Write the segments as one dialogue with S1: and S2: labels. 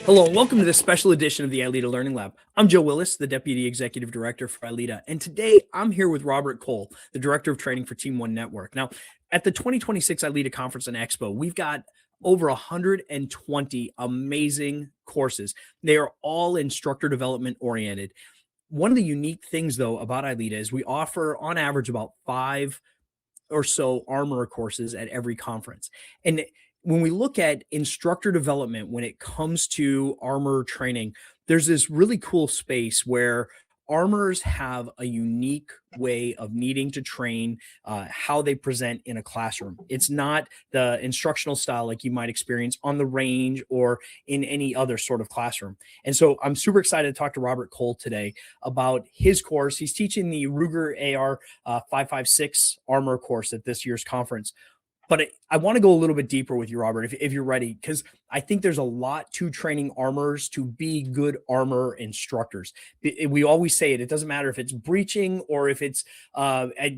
S1: Hello and welcome to this special edition of the ILEETA Learning Lab. I'm Joe Willis, the Deputy Executive Director for ILEETA, and today I'm here with Robert Cole, the Director of Training for Team One Network. Now, at the 2026 ILEETA Conference and Expo, we've got over 120 amazing courses. They are all instructor development oriented. One of the unique things, though, about ILEETA is we offer, on average, about 5 or so armor courses at every conference. And when we look at instructor development, when it comes to armor training, there's this really cool space where armorers have a unique way of needing to train how they present in a classroom. It's not the instructional style like you might experience on the range or in any other sort of classroom. And so I'm super excited to talk to Robert Cole today about his course. He's teaching the Ruger AR556 armor course at this year's conference. But I want to go a little bit deeper with you, Robert, if you're ready, because I think there's a lot to training armorers to be good armor instructors. We always say it doesn't matter if it's breaching or if it's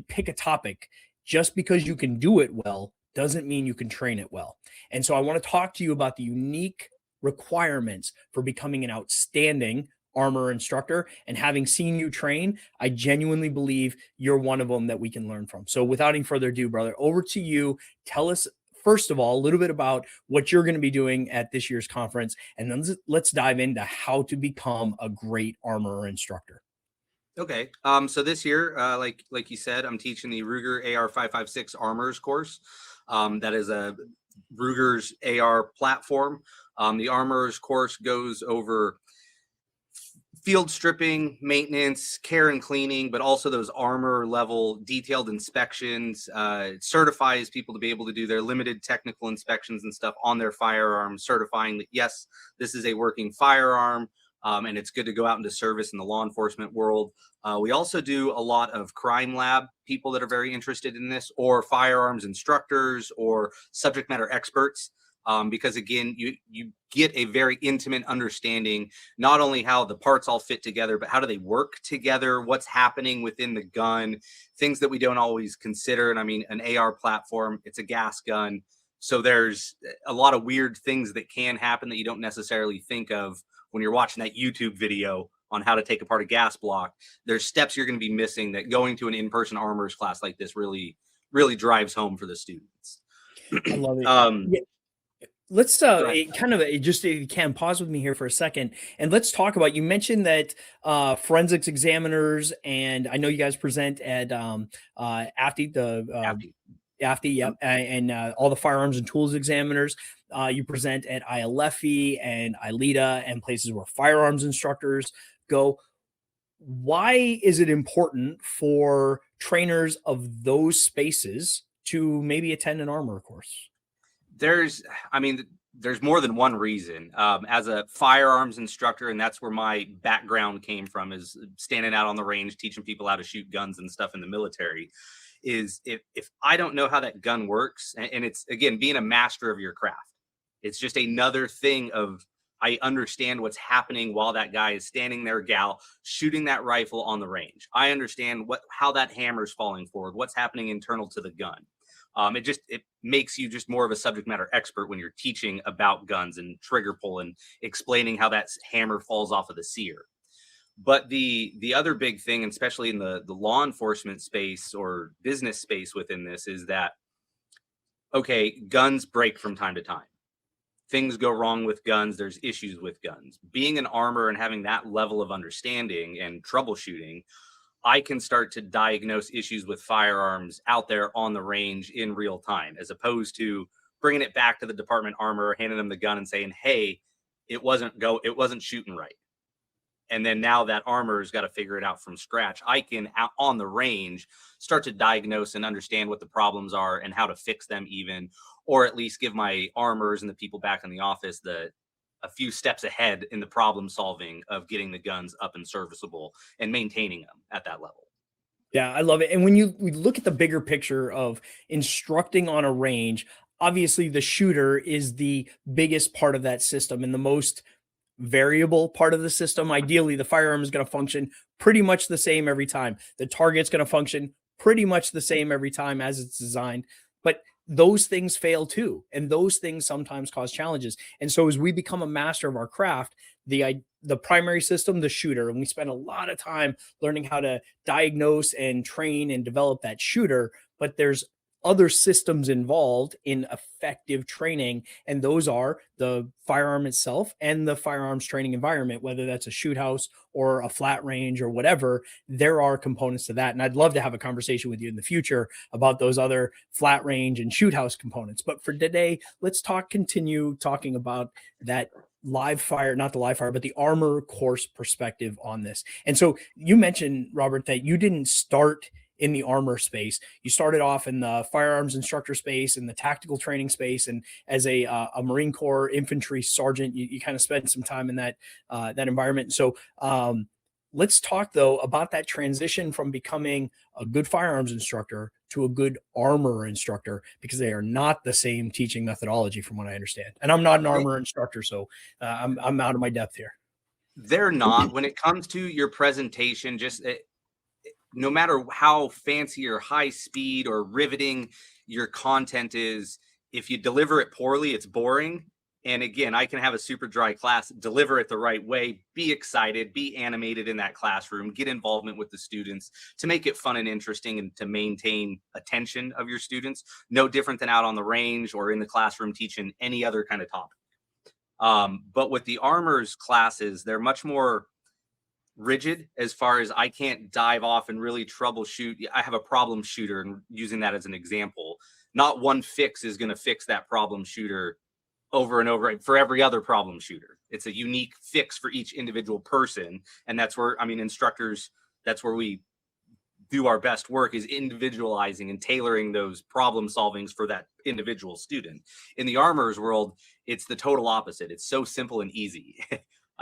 S1: pick a topic. Just because you can do it well doesn't mean you can train it well. And so I want to talk to you about the unique requirements for becoming an outstanding armor instructor. And having seen you train, I genuinely believe you're one of them that we can learn from. So without any further ado, brother, over to you. Tell us, first of all, a little bit about what you're going to be doing at this year's conference, and then let's dive into how to become a great armor instructor.
S2: Okay. So this year, like you said, I'm teaching the Ruger AR556 Armors course. That is a Ruger's AR platform. The Armors course goes over field stripping, maintenance, care and cleaning, but also those armor level detailed inspections. It certifies people to be able to do their limited technical inspections and stuff on their firearms, certifying that, yes, this is a working firearm. And it's good to go out into service in the law enforcement world. We also do a lot of crime lab people that are very interested in this, or firearms instructors or subject matter experts. Because again, you get a very intimate understanding, not only how the parts all fit together, but how do they work together, what's happening within the gun, things that we don't always consider. And I mean, an AR platform, it's a gas gun. So there's a lot of weird things that can happen that you don't necessarily think of when you're watching that YouTube video on how to take apart a gas block. There's steps you're going to be missing that going to an in-person armors class like this really drives home for the students.
S1: I love it. Let's if you can pause with me here for a second, and let's talk about, you mentioned that forensics examiners, and I know you guys present at AFTI, AFTI, yep, and all the firearms and tools examiners. You present at ILEETA and ILEETA and places where firearms instructors go. Why is it important for trainers of those spaces to maybe attend an armor course?
S2: There's more than one reason. As a firearms instructor, and that's where my background came from, is standing out on the range, teaching people how to shoot guns and stuff in the military, is if I don't know how that gun works, and it's, again, being a master of your craft, it's just another thing of, I understand what's happening while that guy is standing there, gal, shooting that rifle on the range. I understand how that hammer's falling forward, what's happening internal to the gun. It makes you just more of a subject matter expert when you're teaching about guns and trigger pull and explaining how that hammer falls off of the sear. But the other big thing, especially in the law enforcement space or business space within this, is that, okay, guns break from time to time. Things go wrong with guns. There's issues with guns. Being an armor and having that level of understanding and troubleshooting, I can start to diagnose issues with firearms out there on the range in real time, as opposed to bringing it back to the department armor, handing them the gun and saying, hey, it wasn't shooting right. And then now that armor's got to figure it out from scratch. I can, out on the range, start to diagnose and understand what the problems are and how to fix them, even, or at least give my armors and the people back in the office a few steps ahead in the problem solving of getting the guns up and serviceable and maintaining them at that level.
S1: Yeah, I love it. And when we look at the bigger picture of instructing on a range, obviously the shooter is the biggest part of that system and the most variable part of the system. Ideally, the firearm is going to function pretty much the same every time. The target's going to function pretty much the same every time as it's designed. But those things fail too. And those things sometimes cause challenges. And so as we become a master of our craft, the primary system, the shooter, and we spend a lot of time learning how to diagnose and train and develop that shooter, but there's other systems involved in effective training, and those are the firearm itself and the firearms training environment, whether that's a shoot house or a flat range or whatever. There are components to that, and I'd love to have a conversation with you in the future about those other flat range and shoot house components. But for today, let's continue talking about that live fire, not the live fire, but the armor course perspective on this. And so you mentioned, Robert, that you didn't start in the armor space. You started off in the firearms instructor space and the tactical training space. And as a Marine Corps infantry sergeant, you kind of spent some time in that environment. So let's talk though about that transition from becoming a good firearms instructor to a good armor instructor, because they are not the same teaching methodology from what I understand. And I'm not an armor instructor, so I'm out of my depth here.
S2: They're not. When it comes to your presentation, just no matter how fancy or high speed or riveting your content is, if you deliver it poorly, it's boring. And again, I can have a super dry class, deliver it the right way, be excited, be animated in that classroom, get involvement with the students to make it fun and interesting and to maintain attention of your students. No different than out on the range or in the classroom teaching any other kind of topic. But with the armors classes, they're much more rigid as far as I can't dive off and really troubleshoot. I have a problem shooter, and using that as an example, not one fix is going to fix that problem shooter over and over for every other problem shooter. It's a unique fix for each individual person. And that's where, I mean, instructors, that's where we do our best work, is individualizing and tailoring those problem solvings for that individual student. In the armorers world, it's the total opposite. It's so simple and easy.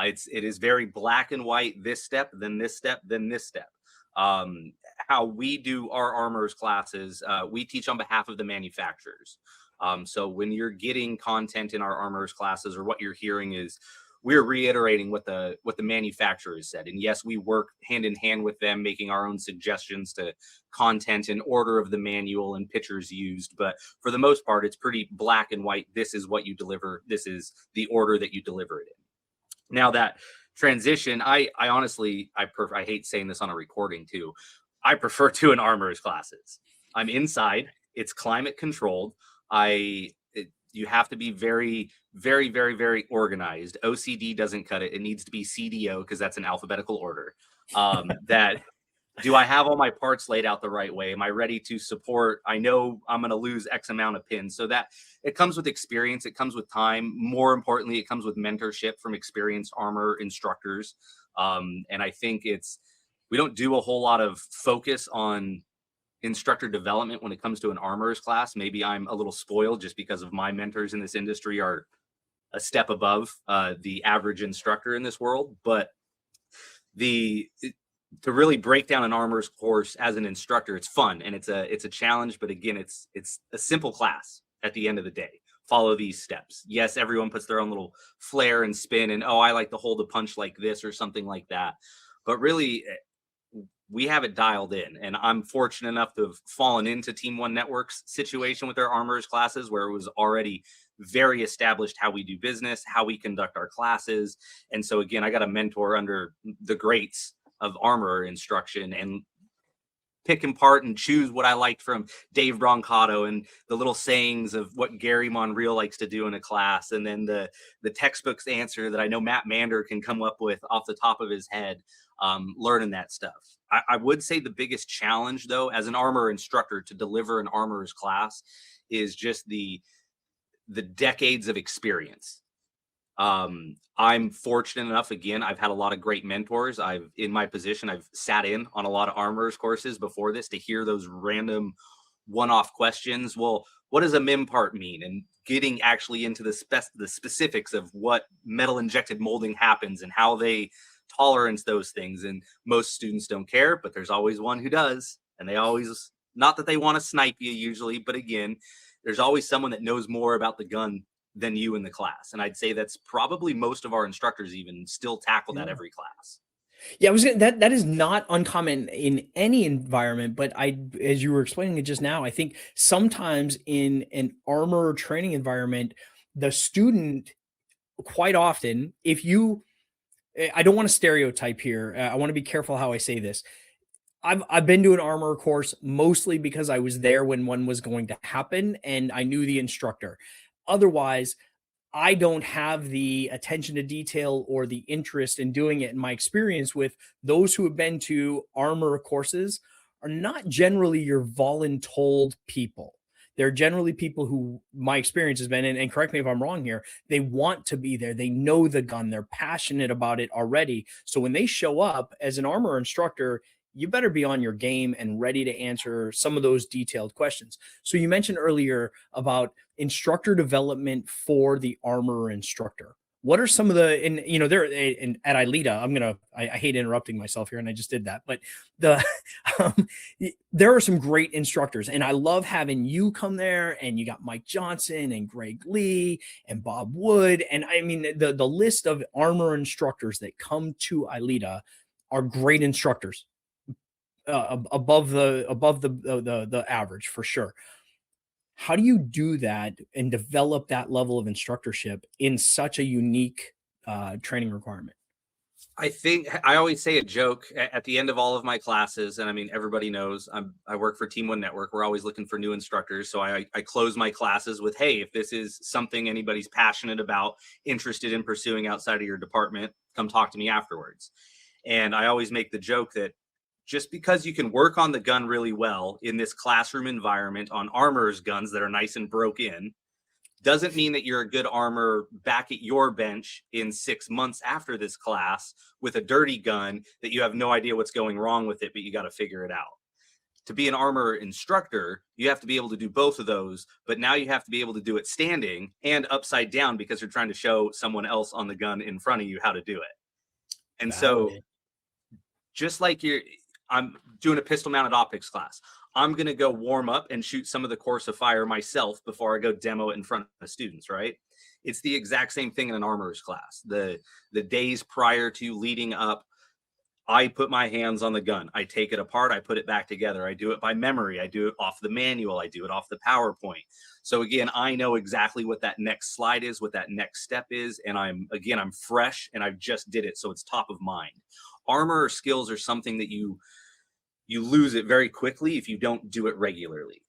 S2: It is very black and white, this step, then this step, then this step. How we do our armorers classes, we teach on behalf of the manufacturers. So when you're getting content in our armorers classes, or what you're hearing is we're reiterating what the manufacturers said. And yes, we work hand in hand with them, making our own suggestions to content and order of the manual and pictures used. But for the most part, it's pretty black and white. This is what you deliver. This is the order that you deliver it in. Now that transition, I honestly, I hate saying this on a recording too. I prefer to an armorers classes. I'm inside. It's climate controlled. You have to be very, very, very, very organized. OCD doesn't cut it. It needs to be CDO, because that's an alphabetical order. That do I have all my parts laid out the right way? Am I ready to support? I know I'm going to lose X amount of pins. So that it comes with experience. It comes with time. More importantly, it comes with mentorship from experienced armor instructors. And I think we don't do a whole lot of focus on instructor development when it comes to an armorers class. Maybe I'm a little spoiled just because of my mentors in this industry are a step above the average instructor in this world. But to really break down an armorers course as an instructor, it's fun and it's a challenge. But again, it's a simple class at the end of the day. Follow these steps. Yes, everyone puts their own little flair and spin, and I like to hold a punch like this or something like that. But really, we have it dialed in. And I'm fortunate enough to have fallen into Team One Network's situation with their armorers classes, where it was already very established how we do business, how we conduct our classes. And so again, I got a mentor under the greats of armor instruction, and pick apart and choose what I liked from Dave Brancato and the little sayings of what Gary Monreal likes to do in a class. And then the textbook's answer that I know Matt Mander can come up with off the top of his head, learning that stuff. I would say the biggest challenge, though, as an armor instructor to deliver an armorer's class is just the decades of experience. I'm fortunate enough, again, I've had a lot of great mentors. In my position, I've sat in on a lot of armorers courses before this to hear those random one-off questions. Well, what does a MIM part mean? And getting actually into the specifics of what metal injected molding happens and how they tolerance those things. And most students don't care, but there's always one who does. And they always, not that they want to snipe you usually, but again, there's always someone that knows more about the gun than you in the class. And I'd say that's probably most of our instructors even still tackle that every class.
S1: Yeah, I was gonna, that is not uncommon in any environment, but as you were explaining it just now, I think sometimes in an armor training environment, the student quite often, if you, I don't want to stereotype here. I want to be careful how I say this. I've been to an armor course mostly because I was there when one was going to happen and I knew the instructor. Otherwise, I don't have the attention to detail or the interest in doing it. In my experience with those who have been to armor courses are not generally your voluntold people. They're generally people who my experience has been, and correct me if I'm wrong here, they want to be there. They know the gun. They're passionate about it already. So when they show up as an armor instructor, you better be on your game and ready to answer some of those detailed questions. So you mentioned earlier about instructor development for the armor instructor. What are some of the, and you know, there in at ILEETA, I hate interrupting myself here and I just did that, but the, um, there are some great instructors and I love having you come there and you got Mike Johnson and Greg Lee and Bob Wood. And I mean, the list of armor instructors that come to ILEETA are great instructors, above the average for sure. How do you do that and develop that level of instructorship in such a unique training requirement?
S2: I think I always say a joke at the end of all of my classes, and I mean everybody knows I work for Team One Network. We're always looking for new instructors, so I close my classes with, "Hey, if this is something anybody's passionate about, interested in pursuing outside of your department, come talk to me afterwards." And I always make the joke that just because you can work on the gun really well in this classroom environment on armorers' guns that are nice and broke in, doesn't mean that you're a good armor back at your bench in 6 months after this class with a dirty gun that you have no idea what's going wrong with it, but you got to figure it out. To be an armor instructor, you have to be able to do both of those, but now you have to be able to do it standing and upside down because you're trying to show someone else on the gun in front of you how to do it. And so just like I'm doing a pistol mounted optics class, I'm going to go warm up and shoot some of the course of fire myself before I go demo it in front of students, right? It's the exact same thing in an armorer's class. The days prior to leading up, I put my hands on the gun. I take it apart. I put it back together. I do it by memory. I do it off the manual. I do it off the PowerPoint. So again, I know exactly what that next slide is, what that next step is. And I'm fresh and I've just did it. So it's top of mind. Armor skills are something that you lose it very quickly if you don't do it regularly.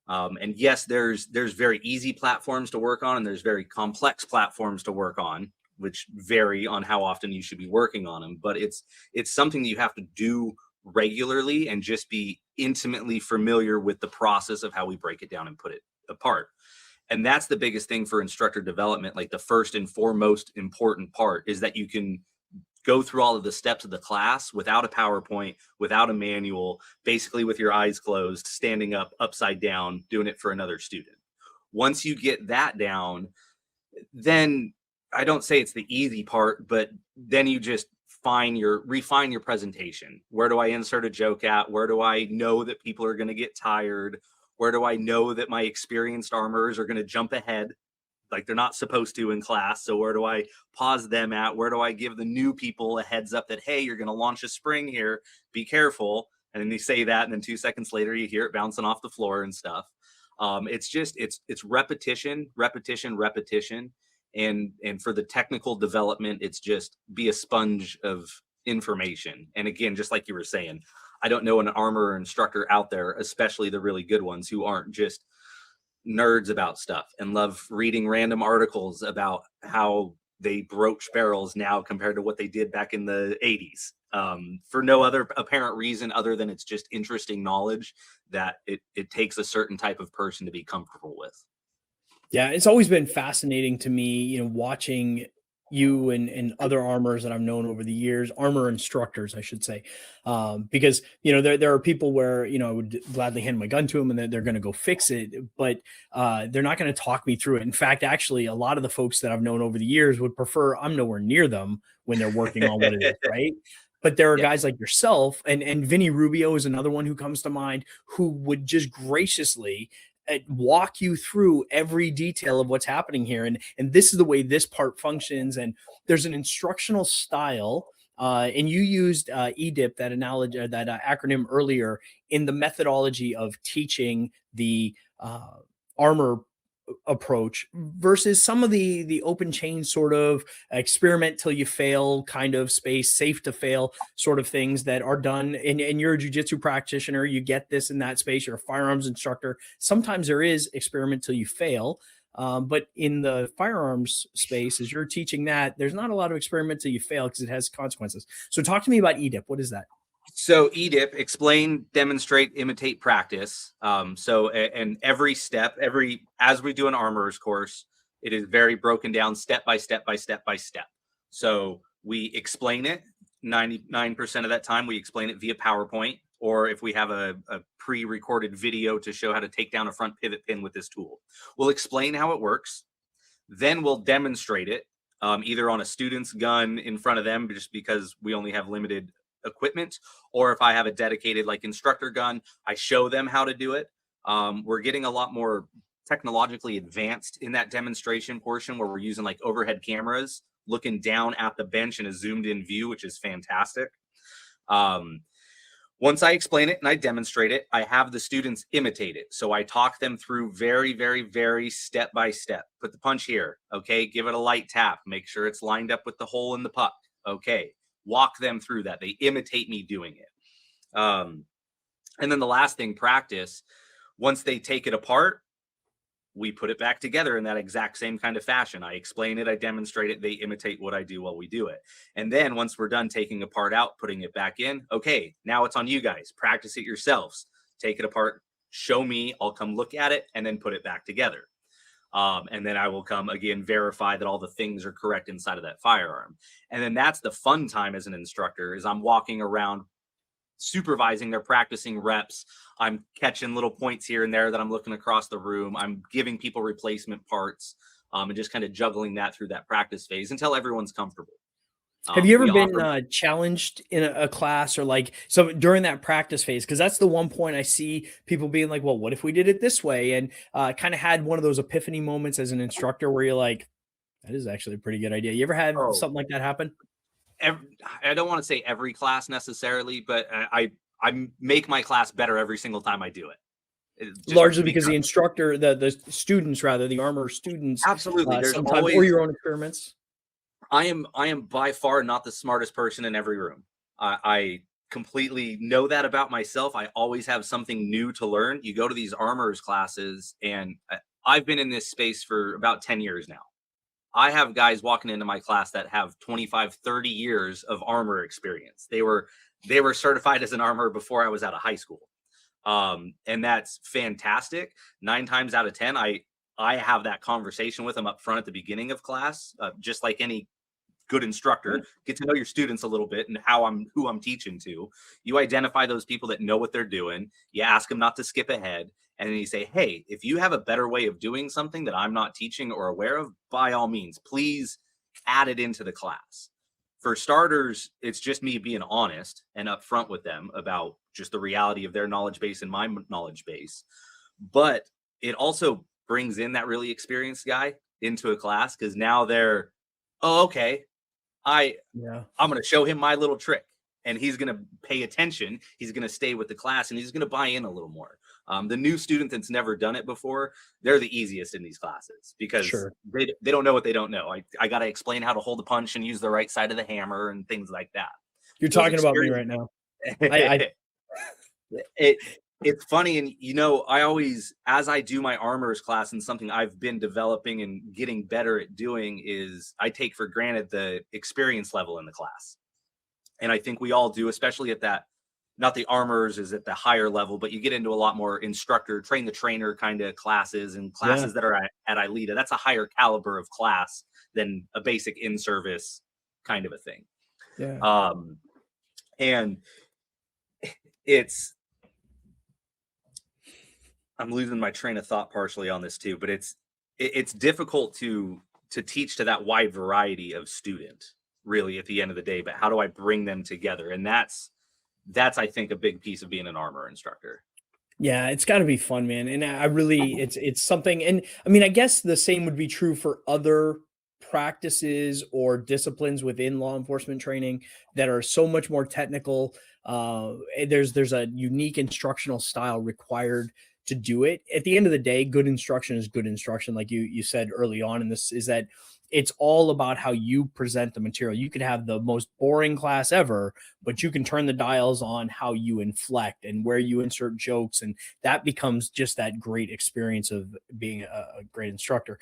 S2: And yes, there's very easy platforms to work on and there's very complex platforms to work on, which vary on how often you should be working on them. But it's something that you have to do regularly and just be intimately familiar with the process of how we break it down and put it apart. And that's the biggest thing for instructor development. Like the first and foremost important part is that you can go through all of the steps of the class without a PowerPoint, without a manual, basically with your eyes closed, standing up, upside down, doing it for another student. Once you get that down, then I don't say it's the easy part, but then you just refine your presentation. Where do I insert a joke at? Where do I know that people are going to get tired? Where do I know that my experienced armorers are going to jump ahead like they're not supposed to in class? So where do I pause them at? Where do I give the new people a heads up that, hey, you're going to launch a spring here, be careful. And then they say that, and then 2 seconds later, you hear it bouncing off the floor and stuff. It's repetition. And for the technical development, it's just be a sponge of information. And again, just like you were saying, I don't know an armor instructor out there, especially the really good ones, who aren't just nerds about stuff and love reading random articles about how they broach barrels now compared to what they did back in the 80s, for no other apparent reason other than it's just interesting knowledge that it takes a certain type of person to be comfortable with.
S1: Yeah, it's always been fascinating to me, you know, watching you and other armors that I've known over the years, armor instructors, I should say, because you know there are people where you know I would gladly hand my gun to them and they're going to go fix it, but they're not going to talk me through it. In fact, actually, a lot of the folks that I've known over the years would prefer I'm nowhere near them when they're working on what it is, right? But there are guys like yourself, and Vinny Rubio is another one who comes to mind, who would just graciously walk you through every detail of what's happening here. And this is the way this part functions. And there's an instructional style And you used EDIP, that analogy, that acronym earlier, in the methodology of teaching the armor approach versus some of the open chain sort of experiment till you fail kind of space, safe to fail sort of things that are done. And you're a jiu-jitsu practitioner, you get this in that space, you're a firearms instructor. Sometimes there is experiment till you fail. But in the firearms space, as you're teaching that, there's not a lot of experiment till you fail because it has consequences. So talk to me about EDIP. What is that?
S2: So EDIP, explain, demonstrate, imitate, practice. And every step, as we do an armorer's course, it is very broken down step by step by step by step. So we explain it 99% of that time. We explain it via PowerPoint, or if we have a pre-recorded video to show how to take down a front pivot pin with this tool, we'll explain how it works. Then we'll demonstrate it either on a student's gun in front of them, just because we only have limited equipment, or if I have a dedicated like instructor gun, I show them how to do it. We're getting a lot more technologically advanced in that demonstration portion, where we're using like overhead cameras looking down at the bench in a zoomed in view, which is fantastic. Once I explain it and I demonstrate it, I have the students imitate it. So I talk them through very, very, very step by step. Put the punch here. Okay. Give it a light tap. Make sure it's lined up with the hole in the puck. Okay. Walk them through that. They imitate me doing it. And then the last thing, practice. Once they take it apart, we put it back together in that exact same kind of fashion. I explain it, I demonstrate it, they imitate what I do while we do it. And then once we're done taking a part out, putting it back in, okay, now it's on you guys. Practice it yourselves. Take it apart, show me, I'll come look at it, and then put it back together. And then I will come again, verify that all the things are correct inside of that firearm. And then that's the fun time as an instructor, is I'm walking around supervising their practicing reps. I'm catching little points here and there that I'm looking across the room. I'm giving people replacement parts, and just kind of juggling that through that practice phase until everyone's comfortable.
S1: Have you ever been challenged in a class, or like, so during that practice phase? Because that's the one point I see people being like, well, what if we did it this way? And kind of had one of those epiphany moments as an instructor where you're like, that is actually a pretty good idea. You ever had something like that happen?
S2: I don't want to say every class necessarily, but I make my class better every single time I do it.
S1: Largely because the instructor, the students, rather, the armor students.
S2: Absolutely. There's
S1: always, or your own experiments.
S2: I am by far not the smartest person in every room. I completely know that about myself. I always have something new to learn. You go to these armorers classes, and I've been in this space for about 10 years now. I have guys walking into my class that have 25, 30 years of armor experience. They were certified as an armorer before I was out of high school. And that's fantastic. 9 times out of 10, I have that conversation with them up front at the beginning of class, just like any good instructor. Get to know your students a little bit and who I'm teaching to. You identify those people that know what they're doing. You ask them not to skip ahead. And then you say, hey, if you have a better way of doing something that I'm not teaching or aware of, by all means, please add it into the class. For starters, it's just me being honest and upfront with them about just the reality of their knowledge base and my knowledge base. But it also brings in that really experienced guy into a class, because now they're, oh, okay, I'm going to show him my little trick, and he's going to pay attention. He's going to stay with the class, and he's going to buy in a little more. The new student that's never done it before, they're the easiest in these classes, because they don't know what they don't know. I got to explain how to hold a punch and use the right side of the hammer and things like that.
S1: You're talking about me right now.
S2: It's funny. And, I always, as I do my armorers class, and something I've been developing and getting better at doing, is I take for granted the experience level in the class. And I think we all do, especially at that, not the armorers is at the higher level, but you get into a lot more instructor, train the trainer kind of classes, and classes that are at ILEETA. That's a higher caliber of class than a basic in-service kind of a thing. Yeah. And I'm losing my train of thought partially on this too, but it's difficult to teach to that wide variety of student, really, at the end of the day. But how do I bring them together? And that's I think a big piece of being an armor instructor.
S1: Yeah, it's got to be fun, man. And I really, it's something. And I mean, I guess the same would be true for other practices or disciplines within law enforcement training that are so much more technical. There's a unique instructional style required to do it. At the end of the day, good instruction is good instruction. Like you said early on in this, is that it's all about how you present the material. You could have the most boring class ever, but you can turn the dials on how you inflect and where you insert jokes. And that becomes just that great experience of being a great instructor.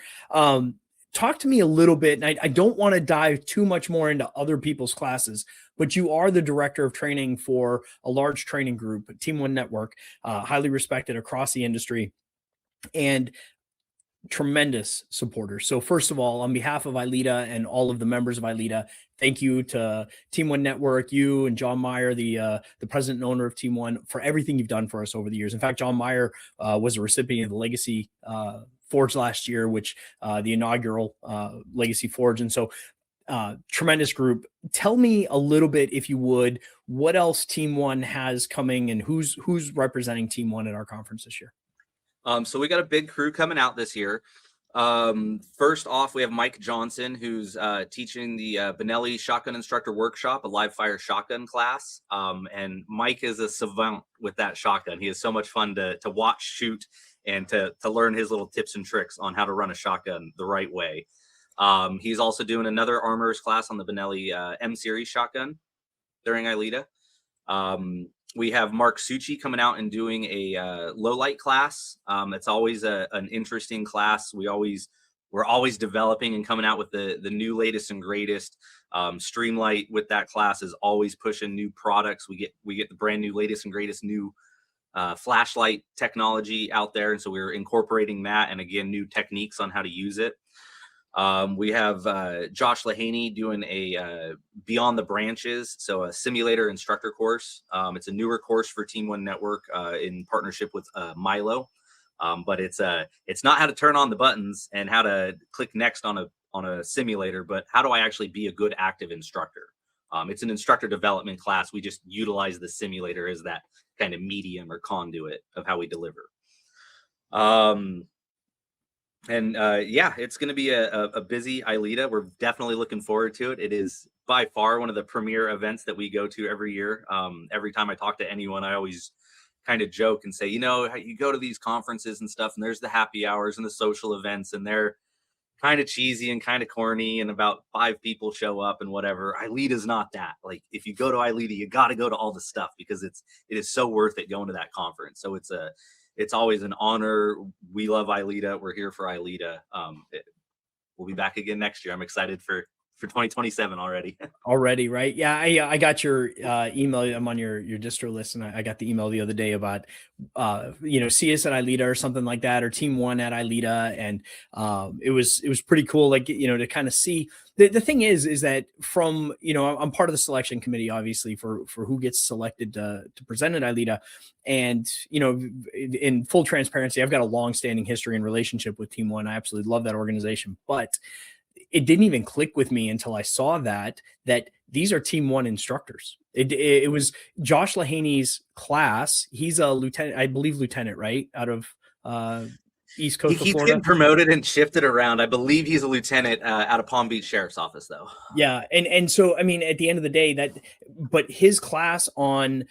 S1: Talk to me a little bit, and I don't want to dive too much more into other people's classes, but you are the director of training for a large training group, Team One Network, highly respected across the industry, and tremendous supporters. So first of all, on behalf of ILEETA and all of the members of ILEETA, thank you to Team One Network, you and John Meyer, the president and owner of Team One, for everything you've done for us over the years. In fact, John Meyer was a recipient of the Legacy Forge last year, which the inaugural Legacy Forge. And so tremendous group. Tell me a little bit, if you would, what else Team One has coming and who's representing Team One at our conference this year?
S2: So we got a big crew coming out this year. First off, we have Mike Johnson, who's teaching the Benelli Shotgun Instructor Workshop, a live fire shotgun class. And Mike is a savant with that shotgun. He is so much fun to watch shoot and to learn his little tips and tricks on how to run a shotgun the right way. He's also doing another armorer's class on the Benelli M series shotgun during ILEETA. We have Mark Succi coming out and doing a low light class. It's always an interesting class. We're always developing and coming out with the new latest and greatest. Streamlight with that class is always pushing new products. We get the brand new latest and greatest new flashlight technology out there, and so we're incorporating that, and again, new techniques on how to use it. We have Josh Lahaney doing a Beyond the Branches, so a simulator instructor course. It's a newer course for Team One Network in partnership with Milo, but it's not how to turn on the buttons and how to click next on a simulator, but how do I actually be a good active instructor? It's an instructor development class. We just utilize the simulator as that kind of medium or conduit of how we deliver. Yeah, it's going to be a busy ILEETA. We're definitely looking forward to it. It is by far one of the premier events that we go to every year. Every time I talk to anyone, I always kind of joke and say, you go to these conferences and stuff, and there's the happy hours and the social events, and they're kind of cheesy and kind of corny, and about 5 people show up and whatever. ILEETA is not that. Like, if you go to ILEETA, you got to go to all the stuff because it is so worth it going to that conference. So it's always an honor. We love ILEETA. We're here for ILEETA. We'll be back again next year. I'm excited for 2027 already.
S1: Already, right? Yeah, I got your email. I'm on your distro list, and I got the email the other day about see us at ILEETA or something like that, or Team One at ILEETA, and it was pretty cool, like, to kind of see. The thing is that from I'm part of the selection committee, obviously, for who gets selected to present at ILEETA, and in full transparency, I've got a long-standing history and relationship with Team One. I absolutely love that organization, but it didn't even click with me until I saw that these are Team One instructors. It was Josh Lahaney's class. He's a lieutenant, I believe, right, out of East Coast of Florida. He keeps
S2: getting promoted and shifted around. I believe he's a lieutenant out of Palm Beach Sheriff's Office, though.
S1: Yeah, and so I mean, at the end of the day, but his class on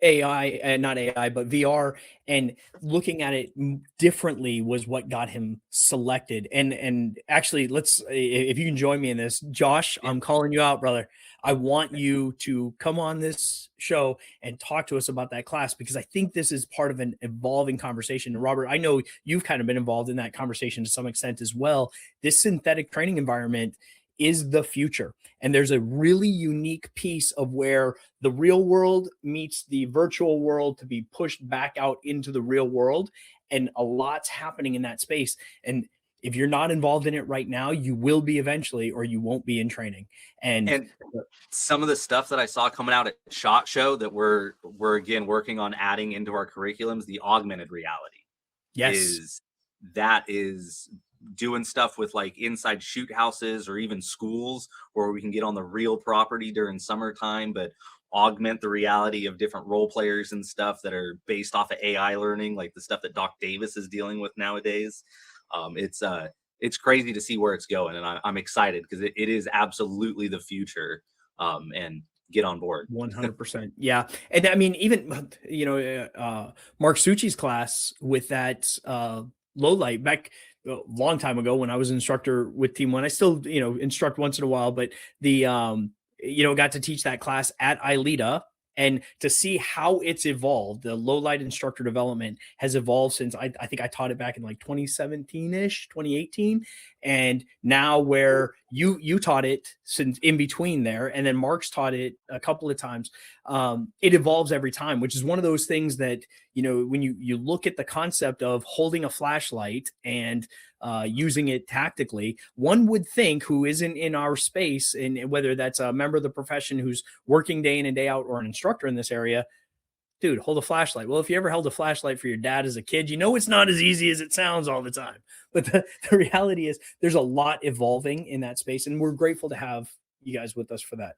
S1: AI, not AI, but VR, and looking at it differently was what got him selected. And actually, if you can join me in this, Josh, I'm calling you out, brother. I want you to come on this show and talk to us about that class, because I think this is part of an evolving conversation. And Robert, I know you've kind of been involved in that conversation to some extent as well. This synthetic training environment is the future. And there's a really unique piece of where the real world meets the virtual world to be pushed back out into the real world. And a lot's happening in that space. And if you're not involved in it right now, you will be eventually, or you won't be in training. And
S2: some of the stuff that I saw coming out at SHOT Show that we're again working on adding into our curriculums, the augmented reality.
S1: Yes.
S2: That is doing stuff with like inside shoot houses or even schools where we can get on the real property during summertime, but augment the reality of different role players and stuff that are based off of AI learning, like the stuff that Doc Davis is dealing with nowadays. it's crazy to see where it's going, and I'm excited because it is absolutely the future. And get on board.
S1: 100%. Yeah. And I mean, even, Mark Succi's class with that low light back a long time ago when I was an instructor with Team One, I still, instruct once in a while, but got to teach that class at ILEETA. And to see how it's evolved, the low light instructor development has evolved since I think I taught it back in like 2017-ish, 2018. And now where you taught it since in between there, and then Mark's taught it a couple of times, it evolves every time, which is one of those things that, when you look at the concept of holding a flashlight and using it tactically, one would think, who isn't in our space, and whether that's a member of the profession who's working day in and day out or an instructor in this area, dude, hold a flashlight. Well, if you ever held a flashlight for your dad as a kid, it's not as easy as it sounds all the time. But the reality is there's a lot evolving in that space, and we're grateful to have you guys with us for that.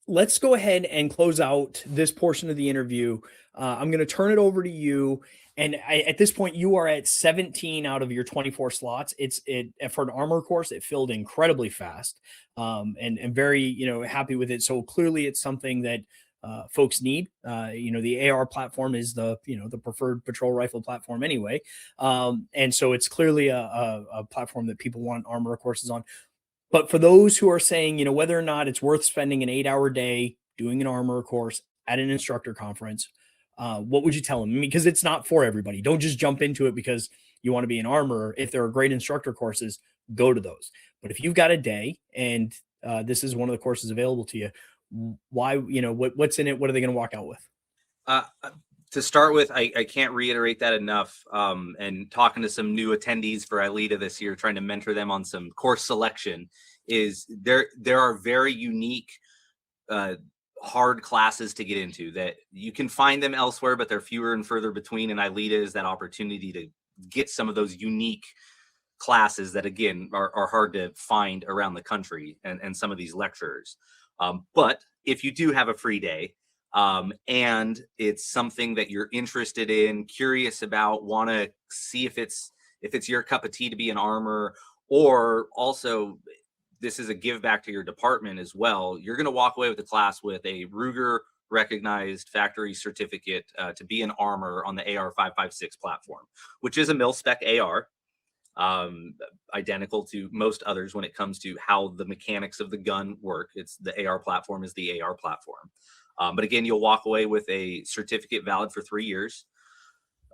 S1: Let's go ahead and close out this portion of the interview. I'm going to turn it over to you. And at this point, you are at 17 out of your 24 slots. For an armor course, it filled incredibly fast, and very, happy with it. So clearly it's something that folks need. The AR platform is the preferred patrol rifle platform anyway. And so it's clearly a platform that people want armor courses on. But for those who are saying, whether or not it's worth spending an 8-hour day doing an armor course at an instructor conference, what would you tell them? Because it's not for everybody. Don't just jump into it because you want to be an armorer. If there are great instructor courses, go to those. But if you've got a day and this is one of the courses available to you, why, what's in it? What are they going to walk out with?
S2: To start with, I can't reiterate that enough. And talking to some new attendees for ILEETA this year, trying to mentor them on some course selection, is there are very unique, hard classes to get into that you can find them elsewhere, but they're fewer and further between. And ILEETA is that opportunity to get some of those unique classes that, again, are hard to find around the country, and some of these lecturers. But if you do have a free day, and it's something that you're interested in, curious about, want to see if it's your cup of tea to be an armor, or also this is a give back to your department as well, you're going to walk away with the class with a Ruger recognized factory certificate to be an armor on the AR556 platform, which is a mil-spec AR, identical to most others when it comes to how the mechanics of the gun work. It's the AR platform is the AR platform. But again, you'll walk away with a certificate valid for 3 years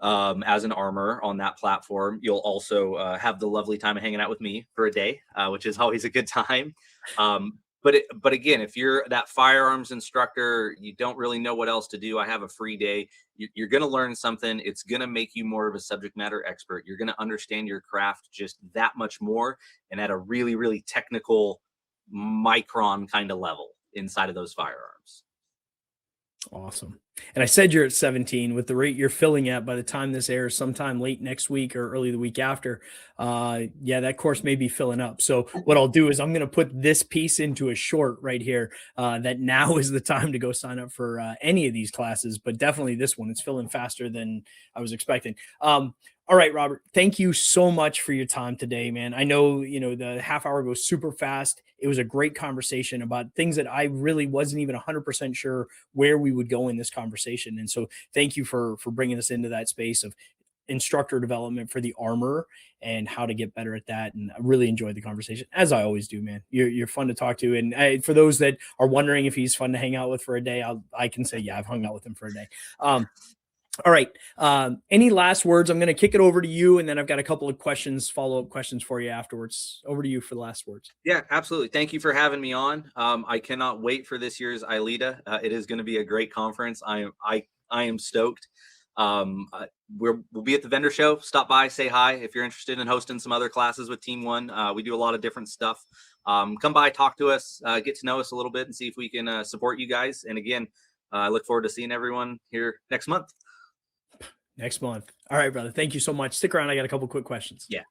S2: as an armor on that platform. You'll also have the lovely time of hanging out with me for a day, which is always a good time. But again, if you're that firearms instructor, you don't really know what else to do, I have a free day. You're going to learn something. It's going to make you more of a subject matter expert. You're going to understand your craft just that much more, and at a really, really technical micron kind of level inside of those firearms.
S1: Awesome. And I said you're at 17 with the rate you're filling at by the time this airs sometime late next week or early the week after. That course may be filling up. So what I'll do is I'm going to put this piece into a short right here that now is the time to go sign up for any of these classes, but definitely this one. It's filling faster than I was expecting. All right, Robert, thank you so much for your time today, man. I know, the half hour goes super fast. It was a great conversation about things that I really wasn't even 100% sure where we would go in this conversation. And so thank you for bringing us into that space of instructor development for the armor and how to get better at that. And I really enjoyed the conversation, as I always do, man. You're fun to talk to. And for those that are wondering if he's fun to hang out with for a day, I can say, yeah, I've hung out with him for a day. All right. Any last words? I'm going to kick it over to you, and then I've got a couple of follow-up questions for you afterwards. Over to you for the last words.
S2: Yeah, absolutely. Thank you for having me on. I cannot wait for this year's ILEETA. It is going to be a great conference. I am stoked. We'll be at the vendor show. Stop by, say hi. If you're interested in hosting some other classes with Team One, we do a lot of different stuff. Come by, talk to us, get to know us a little bit, and see if we can support you guys. And again, I look forward to seeing everyone here next month.
S1: Next month. All right, brother. Thank you so much. Stick around. I got a couple quick questions.
S2: Yeah.